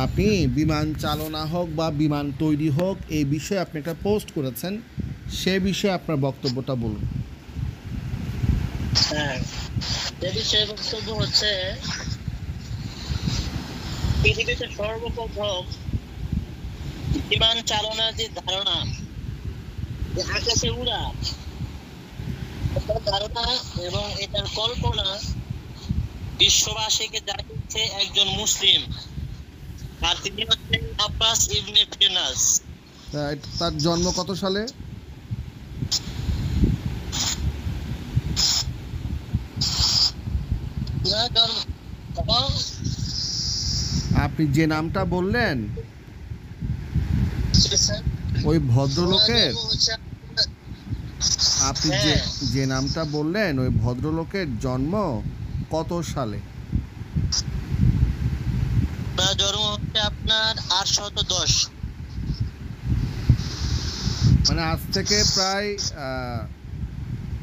আপনি বিমান চালনা হোক বা বিমান তৈরি হোক এই বিষয়ে আপনি একটা পোস্ট করেছেন, সে বিষয়ে আপনার বক্তব্যটা বলুন। হ্যাঁ, এ বিষয়ে বক্তব্য হচ্ছে পৃথিবীতে সর্বপ্রথম বিমান চালনার যে ধারণা, যে আকাশে উড়া, এটার ধারণা এবং এটার কল্পনা বিশ্ববাসীকে জানিয়েছে একজন মুসলিম, আর তিনি হচ্ছেন আব্বাস ইবনে ফিরনাস। তার জন্ম কত সালে? আপনি যে নামটা বললেন ওই ভদ্রলোকের, আপনি যে নামটা বললেন ওই ভদ্রলোকের জন্ম কত সালে? জন্ম হচ্ছে আপনার 810, মানে আজ থেকে প্রায়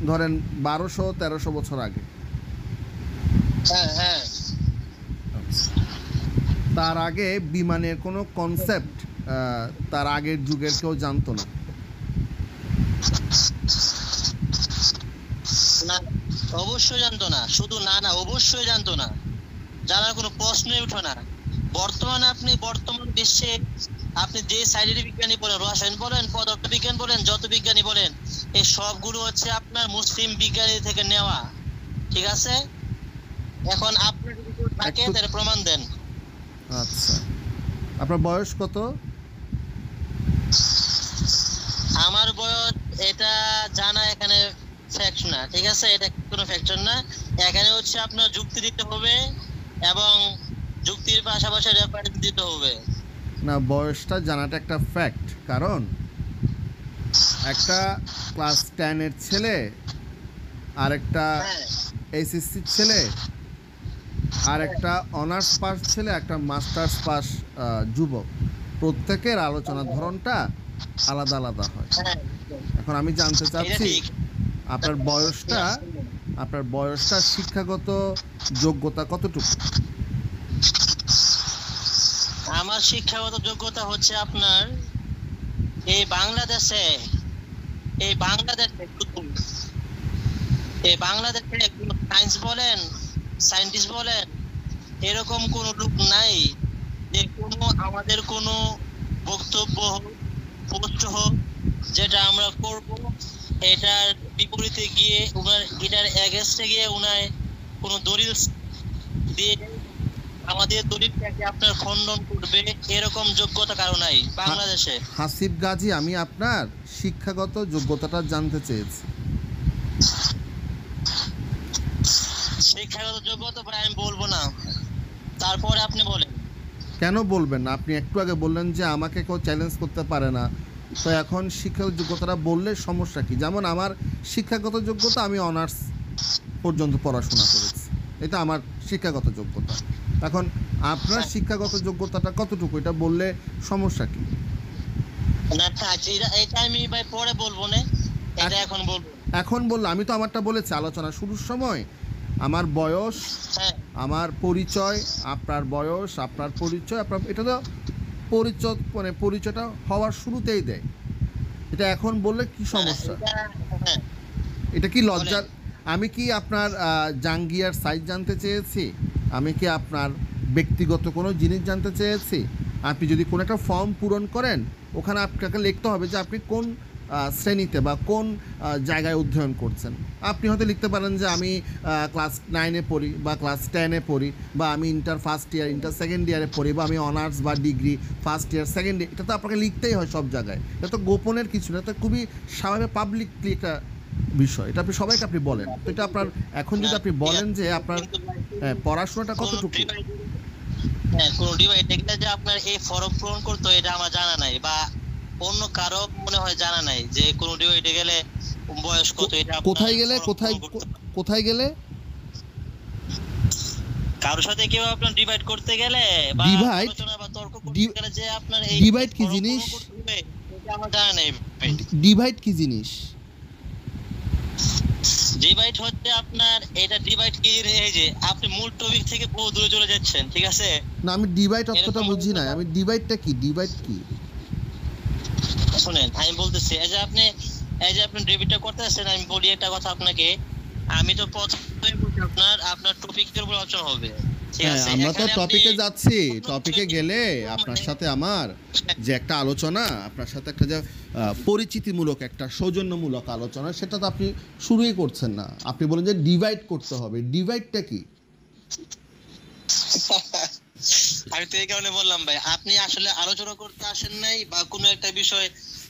ধরেন 1200-1300 বছর আগে। হ্যাঁ হ্যাঁ। তার আগে বিমানের কোনো কনসেপ্ট তার আগের যুগের কেউ জানতো না। না, অবশ্যই জানতো না। শুধু না অবশ্যই জানতো না, জানার কোনো প্রশ্নই উঠে না। বর্তমান বিশ্বে আপনি যে সাইডের বিজ্ঞানী বলেন, রসায়ন বলেন, পদার্থ বিজ্ঞান বলেন, যত বিজ্ঞানী বলেন, এই সবগুলো হচ্ছে আপনার মুসলিম বিজ্ঞানী থেকে নেওয়া। ঠিক আছে, এখন আপনি যদি থাকে তাহলে প্রমাণ দেন। আচ্ছা, আপনার বয়স কত? আমার বয়স এটা জানা এখানে ফ্যাক্ট না, ঠিক আছে, এটা কোনো ফ্যাক্টর না। এখানে হচ্ছে আপনার যুক্তি দিতে হবে এবং যুক্তির পাশাপাশি রেফারেন্স দিতে হবে। না, বয়সটা জানাটা একটা ফ্যাক্ট, কারণ একটা ক্লাস 10-এর ছেলে আর একটা এসএসসির ছেলে আর একটা অনার্স পাস ছেলে, একটা মাস্টার্স পাস যুবক, প্রত্যেকের আলোচনার ধরনটা আলাদা আলাদা হয়। এখন আমি জানতে চাচ্ছি আপনার বয়সটা শিক্ষাগত যোগ্যতা কতটুকু? আমার শিক্ষাগত যোগ্যতা হচ্ছে আপনার এই বাংলাদেশে কোনো সায়েন্স বলেন, সায়েন্টিস্ট বলেন, এরকম কোনো লোক নাই যে কোনো আমাদের কোনো বক্তব্য হোক, পোস্ট হোক, যেটা আমরা করব এটার বিপরীতে গিয়ে এটার এগেইনস্টে গিয়ে উনার কোনো দলিল দিয়ে আমাদের দলিলটাকে আপনার খণ্ডন করবে, এরকম যোগ্যতা কারো নাই বাংলাদেশে। হাসিব গাজী, আমি আপনার শিক্ষাগত যোগ্যতাটা জানতে চেয়েছি। শিক্ষাগত যোগ্যতা আমি বলবো না, তারপরে আপনি বলেন। কেন বলবেন না? আপনি একটু আগে বললেন যে আমাকে কেউ চ্যালেঞ্জ করতে পারে না, তো এখন শিক্ষাগত যোগ্যতাটা বললে সমস্যা কি? যেমন আমার শিক্ষাগত যোগ্যতা, আমি অনার্স পর্যন্ত পড়াশোনা করেছি, এটা আমার শিক্ষাগত যোগ্যতা। এখন আপনার শিক্ষাগত যোগ্যতাটা কতটুকু, এটা বললে সমস্যা কি? এটা আমি ভাই পরে বলবো না, এটা এখন বলবো। এখন বললে আমি তো আমারটা বলেছি আলোচনা শুরুর সময়। আমার বয়স, আমার পরিচয়, আপনার বয়স, আপনার পরিচয়, আপনার এটা তো পরিচয়, মানে পরিচয়টা হওয়ার শুরুতেই দেয়। এটা এখন বললে কি সমস্যা? এটা কি লজ্জার? আমি কি আপনার জাঙ্গিয়ার সাইজ জানতে চেয়েছি? আমি কি আপনার ব্যক্তিগত কোনো জিনিস জানতে চেয়েছি? আপনি যদি কোনো একটা ফর্ম পূরণ করেন, ওখানে আপনাকে লিখতে হবে যে আপনি কোন শ্রেণীতে বা কোন জায়গায় অধ্যয়ন করছেন। আপনি হয়তো লিখতে পারেন যে আমি ক্লাস 9-এ পড়ি বা ক্লাস 10-এ পড়ি, বা আমি inter first year, inter second ইয়ারে পড়ি, বা আমি অনার্স বা degree first year, second year. এটা তো আপনাকে লিখতেই হয় সব জায়গায়, এটা তো গোপনের কিছু না, এটা খুবই স্বাভাবিক পাবলিকলি একটা বিষয়, এটা আপনি সবাইকে আপনি বলেন। তো এটা আপনার, এখন যদি আপনি বলেন যে আপনার পড়াশোনাটা কতটুকু, কোনো ডিভাইড দেখলে যে আপনার এই ফর্ম পূরণ করতে এটা আমার জানা নাই, বা অন্য কারো মনে হয় জানা নাই যে কোনো ডিভাইডে গেলে বয়স কত। এটা কোথায় গেলে কারোর সাথে কেউ আপনার ডিভাইড করতে গেলে বা আলোচনা বা তর্ক করতে গেলে যে আপনার এই ডিভাইড কি জিনিস, এটা আমার জানা নেই। ডিভাইড কি জিনিস? ডিভাইড হচ্ছে আপনার, এটা ডিভাইড কি জিনিস, এই যে আপনি মূল টপিক থেকে বহু দূরে চলে যাচ্ছেন, ঠিক আছে? না, আমি ডিভাইড অর্থটা এরকম বুঝি না। আমি ডিভাইডটা কি, ডিভাইড কি? শুনেন, আমি বলতেছি, এই যে আপনি ডিবেটটা করতেছেন, আমি বলি একটা কথা আপনাকে। আমি তো প্রথমে বলছি আপনার টপিকের উপর আলোচনা হবে, ঠিক হ্যাঁ, আছে? আমরা তো এখানে আপনি টপিকে যাচ্ছি। অন্য টপিকে topic গেলে মানে- আপনার সাথে আমার যে একটা আলোচনা, আপনার সাথে একটা যে পরিচিতিমূলক একটা সৌজন্যমূলক আলোচনা, সেটা তো আপনি শুরুই করছেন না। আপনি বলেন যে ডিভাইড করতে হবে। ডিভাইডটা কি? আমি তো এই কারণে বললাম ভাই, আপনি আসলে আলোচনা করতে আসেন নাই, বা কোনো একটা বিষয়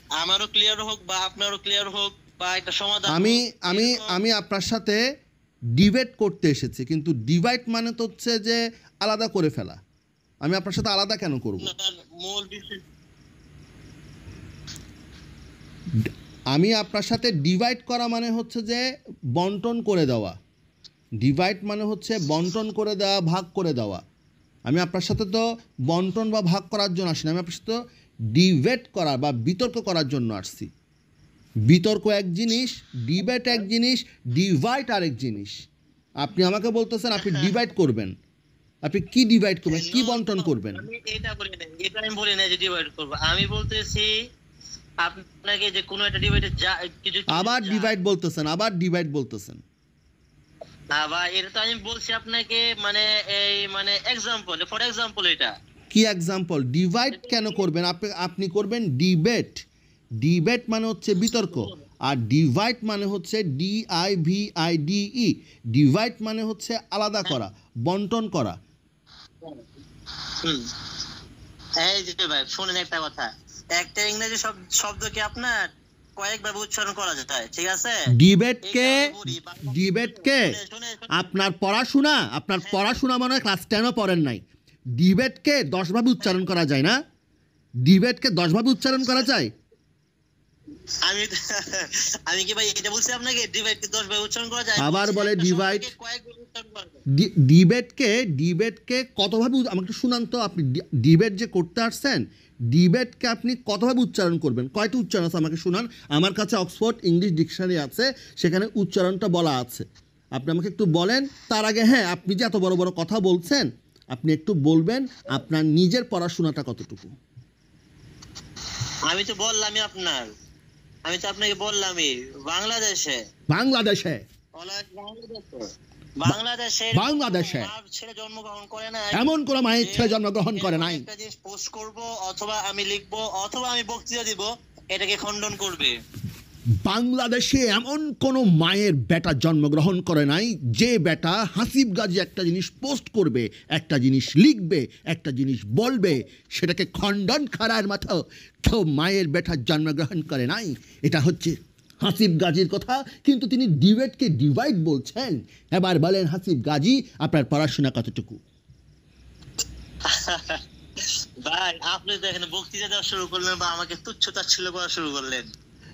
আমারও ক্লিয়ার হোক বা আপনারও ক্লিয়ার হোক, বা একটা সমাধান আমি হোক, আমি এরকম আমি আপনার সাথে ডিবেট করতে এসেছি, কিন্তু ডিভাইড মানে তো হচ্ছে যে আলাদা করে ফেলা। আমি আপনার সাথে আলাদা কেন করব? আপনার মূল বিষয়। আমি আপনার সাথে ডিভাইড করা মানে হচ্ছে যে বন্টন করে দেওয়া। ডিভাইড মানে হচ্ছে বন্টন করে দেওয়া, ভাগ করে দেওয়া। আমি আপনার সাথে তো বন্টন বা ভাগ করার জন্য আসিনি। আমি আপনার সাথে ডিবেট করার বা বিতর্ক করার জন্য আসছি। বিতর্ক এক জিনিস, ডিবেট এক জিনিস, ডিভাইড আরেক জিনিস। আপনি আমাকে বলতেছেন আপনি ডিভাইড করবেন। আপনি কি ডিভাইড করবেন, কি বন্টন করবেন? আমি এটা বলি না, এটা আমি বলি না যে ডিভাইড করব। আমি বলতেছি আপনাকে যে কোনো একটা ডিভাইডে যা কিছু আবার ডিভাইড বলতেছেন, আবার ডিভাইড বলতেছেন। আবার এটা তো আমি বলছি আপনাকে, মানে এই মানে এক্সাম্পল, ফর এক্সাম্পল এটা। কি এক্সাম্পল? ডিভাইড কেন করবেন? আপনি করবেন ডিবেট। ডিবেট মানে হচ্ছে বিতর্ক, আর ডিভাইড মানে হচ্ছে DIVIDE। ডিভাইড মানে হচ্ছে আলাদা করা, বন্টন করা। হুম। এই যে ভাই শুনেন একটা কথা, একটা ইংরেজি শব্দকে আপনার কয়েকভাবে উচ্চারণ করা যায়, ঠিক আছে? ডিবেটকে এই কারণে বলি, বাংলা- ডিবেটকে শুনে- আপনার পড়াশোনা মনে হয় ক্লাস 10ও পড়েন নাই। ডিবেটকে 10 ভাবে উচ্চারণ করা যায় না? ডিবেটকে 10 ভাবে উচ্চারণ করা যায়? আমি আমি কি ভাই এটা বলছি আপনাকে ডিভাইড কে 10 ভাবে উচ্চারণ করা যায়? আবার বলছি বলে একটা divide। শব্দকে কয়েকভাবে উচ্চারণ করা যায়। ডিবেটকে কতভাবে আমাকে একটু শুনান তো। আপনি ডিবেট যে করতে আসছেন, ডিবেটকে আপনি কতভাবে উচ্চারণ করবেন? কয়টা উচ্চারণ আছে আমাকে শুনান। আমার কাছে অক্সফোর্ড ইংলিশ ডিকশনারি আছে, সেখানে উচ্চারণটা বলা আছে। আপনি আমাকে একটু বলেন। তার আগে হ্যাঁ, আপনি যে এত বড় বড় কথা বলছেন, আপনি একটু বলবেন আপনার নিজের পড়াশোনাটা কতটুকু। আমি তো বললামই আমি তো আপনাকে বললামই বাংলাদেশে বাংলাদেশে বাংলাদেশে মার ছেলে জন্মগ্রহণ করে না, এমন কোনো মায়ের ছেলে জন্মগ্রহণ করে নাই। একটা জিনিস পোস্ট করব অথবা আমি লিখবো অথবা আমি বক্তৃতা দিব, এটাকে খণ্ডন করবে। বাংলাদেশে এমন কোনো মায়ের বেটা জন্মগ্রহণ করে নাই যে বেটা হাসিব গাজী একটা জিনিস পোস্ট করবে, একটা জিনিস লিখবে, একটা জিনিস বলবে, সেটাকে খণ্ডন করার মতো কেউ মায়ের বেটা জন্মগ্রহণ করে নাই। এটা হচ্ছে হাসিব গাজীর কথা, কিন্তু তিনি ডিবেটকে ডিভাইড বলছেন। এবার বলেন হাসিব গাজী, আপনার পড়াশোনা কতটুকু? ভাই আপনি তো এখানে বক্তৃতা দেওয়া শুরু করলেন বা আমাকে তুচ্ছ-তাচ্ছিল্য করা শুরু করলেন।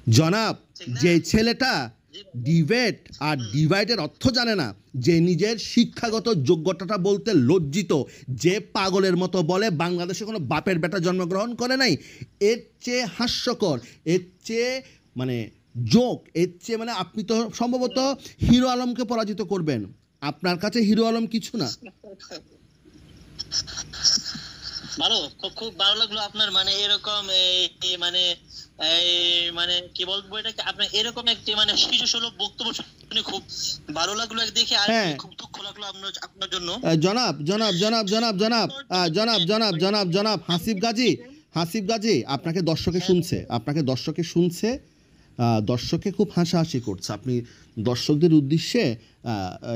জনাব, যে ছেলেটা ডিবেট আর ডিভাইডের অর্থ জানে না, যে নিজের শিক্ষাগত যোগ্যতাটা বলতে লজ্জিত, যে পাগলের মতো বলে বাংলাদেশে কোনো বাপের বেটা জন্মগ্রহণ করে নাই, এর চেয়ে হাস্যকর, এর চেয়ে মানে জোক, এর চেয়ে মানে আপনি তো সম্ভবত হিরো আলমকে পরাজিত করবেন। আপনার কাছে হিরো আলম কিছু না। ভালো, খুব ভালো লাগলো আপনার মানে এরকম মানে কি বলবো এটাকে, আপনার এরকম একটি মানে শিশু সুলভ বক্তব্য শুনে খুব ভালো লাগলো দেখে। আর হ্যাঁ। খুব দুঃখ লাগলো আপনার জন্য। জনাব হাসিব গাজী আপনাকে দর্শকে শুনছে। দর্শকে খুব হাসাহাসি করছে। আপনি দর্শকদের উদ্দেশ্যে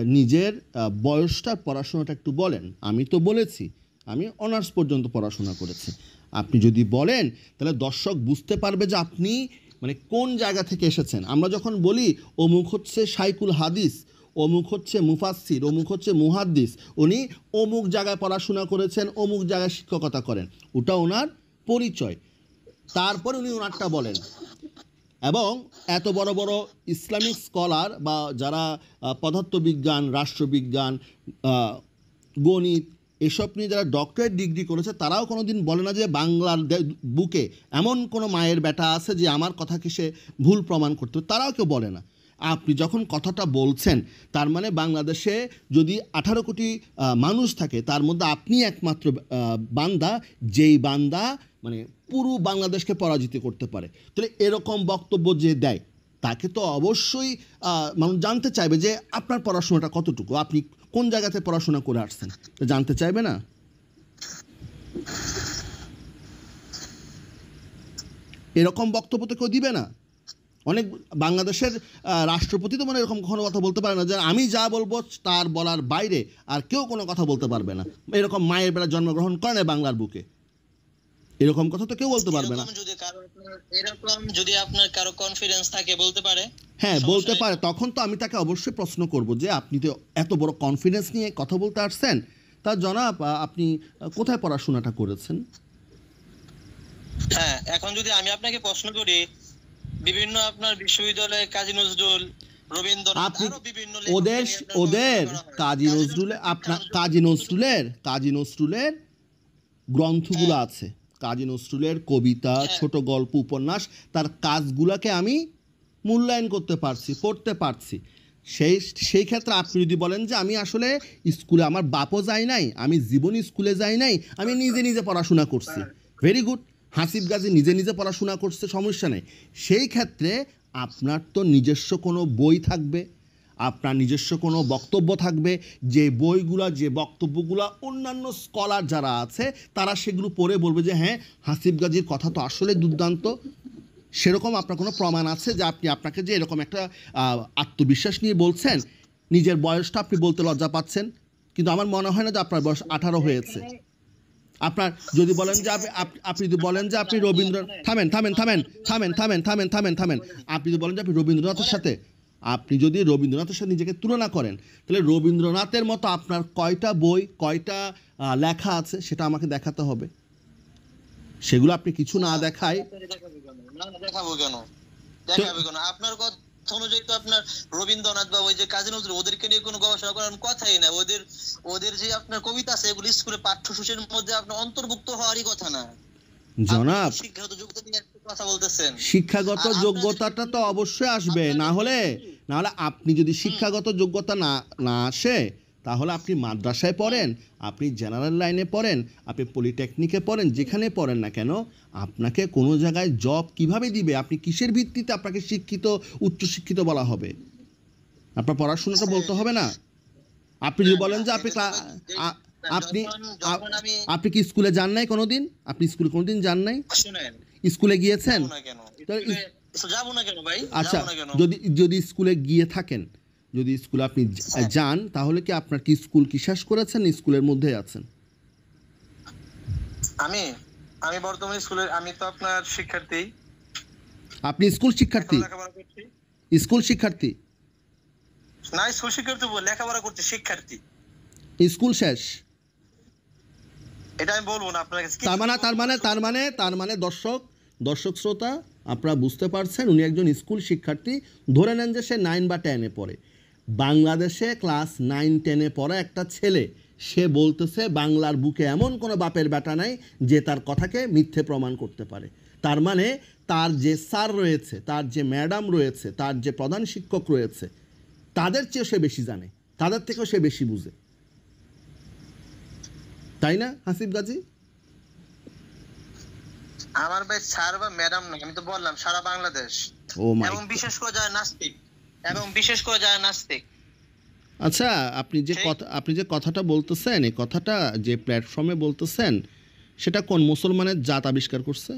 নিজের বয়সটা, পড়াশোনাটা একটু বলেন। আমি তো বলেছি আমি অনার্স পর্যন্ত পড়াশোনা করেছি। আপনি যদি বলেন তাহলে দর্শক বুঝতে পারবে যে আপনি মানে কোন জায়গা থেকে এসেছেন। আমরা যখন বলি অমুক হচ্ছে শাইকুল হাদিস, অমুক হচ্ছে মুফাসসির, অমুক হচ্ছে মুহাদ্দিস, উনি অমুক জায়গায় পড়াশোনা করেছেন, অমুক জায়গায় শিক্ষকতা করেন, ওটা ওনার পরিচয়। তারপরে উনি ওনারটা বলেন। এবং এত বড় বড় ইসলামিক স্কলার বা যারা পদার্থবিজ্ঞান, রাষ্ট্রবিজ্ঞান, গণিত এসব নিয়ে যারা ডক্টরেট ডিগ্রি করেছে, তারাও কোনো দিন বলে না যে বাংলার বুকে এমন কোনো মায়ের বেটা আছে যে আমার কথাকে সে ভুল প্রমাণ করতে, তারাও কেউ বলে না। আপনি যখন কথাটা বলছেন তার মানে বাংলাদেশে যদি 18 কোটি মানুষ থাকে তার মধ্যে আপনি একমাত্র বান্দা, যেই বান্দা মানে পুরো বাংলাদেশকে পরাজিত করতে পারে। তাহলে এরকম বক্তব্য যে দেয় তাকে তো অবশ্যই মানুষ জানতে চাইবে যে আপনার পড়াশোনাটা কতটুকু, আপনি কোন জায়গাতে পড়াশোনা করে আসছেন, জানতে চাইবে না? এরকম বক্তব্য তো কেউ দিবে না। অনেক বাংলাদেশের রাষ্ট্রপতি তো মানে এরকম কখনো কথা বলতে পারে না যে আমি যা বলবো তার বলার বাইরে আর কেউ কোনো কথা বলতে পারবে না। এরকম মায়ের বেলা জন্মগ্রহণ করে না বাংলার বুকে, এরকম কথা তো কেউ বলতে পারবে না। এরকম যদি আপনার কারো কনফিডেন্স থাকে বলতে পারে, হ্যাঁ বলতে পারে। তখন তো আমি তাকে অবশ্যই প্রশ্ন করব যে আপনি তো এত বড় কনফিডেন্স নিয়ে কথা বলতে আসছেন, তা জনাব আপনি কোথায় পড়াশোনাটা করেছেন? হ্যাঁ, এখন যদি আমি আপনাকে প্রশ্ন করি, বিভিন্ন আপনার বিশ্ববিদ্যালয়ে কাজী নজরুল, রবীন্দ্রনাথ, আপনি আরো বিভিন্ন ওদের কাজী নজরুলের গ্রন্থগুলো আছে, কাজী নজরুলের কবিতা, ছোট গল্প, উপন্যাস, তার কাজগুলোকে আমি মূল্যায়ন করতে পারছি, পড়তে পারছি। সেই ক্ষেত্রে আপনি যদি বলেন যে আমি আসলে স্কুলে আমার বাপও যাই নাই, আমি জীবনে স্কুলে যাই নাই, আমি নিজে নিজে পড়াশোনা করছি, ভেরি গুড। হাসিব গাজী নিজে নিজে পড়াশোনা করছে, সমস্যা নেই। সেই ক্ষেত্রে আপনার তো নিজস্ব কোনো বই থাকবে, আপনার নিজস্ব কোনো বক্তব্য থাকবে, যে বইগুলা যে বক্তব্যগুলা অন্যান্য স্কলার যারা আছে তারা সেগুলো পড়ে বলবে যে হ্যাঁ হাসিব গাজীর কথা তো আসলে দুর্দান্ত। সেরকম আপনার কোনো প্রমাণ আছে যে আপনাকে যে এরকম একটা আত্মবিশ্বাস নিয়ে বলছেন, নিজের বয়সটা আপনি বলতে লজ্জা পাচ্ছেন? কিন্তু আমার মনে হয় না যে আপনার বয়স 18 হয়েছে। আপনার যদি বলেন যে আপনি যদি বলেন যে আপনি থামেন, আপনি যদি বলেন যে আপনি রবীন্দ্রনাথের সাথে নিজেকে তুলনা করেন, তাহলে রবীন্দ্রনাথের মতো আপনার কয়টা বই, কয়টা লেখা আছে সেটা আমাকে দেখাতে হবে। সেগুলো আপনি কিছু না দেখায় দেখাবো কেন? আপনার কথা অনুযায়ী তো আপনার রবীন্দ্রনাথ বা ওই যে কাজী নজরুল, ওদেরকে নিয়ে কোনো গবেষণা করার কথাই না। ওদের যে আপনার কবিতা আছে এগুলো স্কুলে পাঠ্যসূচির মধ্যে আপনার অন্তর্ভুক্ত হওয়ারই কথা না। জনাব, শিক্ষাগত যোগ্যতা নিয়ে কথা বলতেছেন। শিক্ষাগত যোগ্যতাটা তো অবশ্যই আসবে, না হলে আপনি যদি শিক্ষাগত যোগ্যতা না আসে তাহলে আপনি মাদ্রাসায় পড়েন, আপনি জেনারেল লাইনে পড়েন, আপনি পলিটেকনিকে পড়েন, যেখানে পড়েন না কেন আপনাকে কোনো জায়গায় জব কিভাবে দিবে? আপনি কিসের ভিত্তিতে আপনাকে শিক্ষিত, উচ্চশিক্ষিত বলা হবে? আপনার পড়াশোনাটা বলতে হবে না? আপনি যদি বলেন যে আপনি কি স্কুলে যান নাই কোনোদিন? আপনি স্কুলে কোনোদিন যান নাই? স্কুলে গিয়েছেন? আচ্ছা, যদি স্কুলে গিয়ে থাকেন, যদি স্কুলে আপনি যান, তাহলে কি আপনার কি স্কুল কি শেষ করেছেন, স্কুলের মধ্যে আছেন? আমি বর্তমানে স্কুলের, আমি তো আপনার শিক্ষার্থী। আপনি স্কুল শিক্ষার্থী? স্কুল শিক্ষার্থী না, স্কুল শিক্ষার্থী লেখাপড়া করতে শিক্ষার্থী। স্কুল শেষ? এটা আমি বলবো না আপনার কাছে। তার মানে দর্শক শ্রোতা আপনারা বুঝতে পারছেন, উনি একজন স্কুল শিক্ষার্থী। ধরে নেন যে সে 9 বা 10-এ পড়ে। বাংলাদেশে ক্লাস 9-10-এ পড়া একটা ছেলে, সে বলতেছে বাংলার বুকে এমন কোনো বাপের বেটা নাই যে তার কথাকে মিথ্যে প্রমাণ করতে পারে। তার মানে তার যে স্যার রয়েছে, তার যে ম্যাডাম রয়েছে, তার যে প্রধান শিক্ষক রয়েছে, তাদের চেয়েও সে বেশি জানে, তাদের থেকেও সে বেশি বুঝে, তাই না হাসিব গাজী? আমার ভাই স্যার বা ম্যাডাম না, আমি তো বললাম সারা বাংলাদেশ, এবং বিশেষ করে যারা নাস্তিক। আচ্ছা, আপনি যে কথাটা বলতেছেন, এই কথাটা যে প্ল্যাটফর্মে বলতেছেন, সেটা কোন মুসলমানের জাত আবিষ্কার করছে?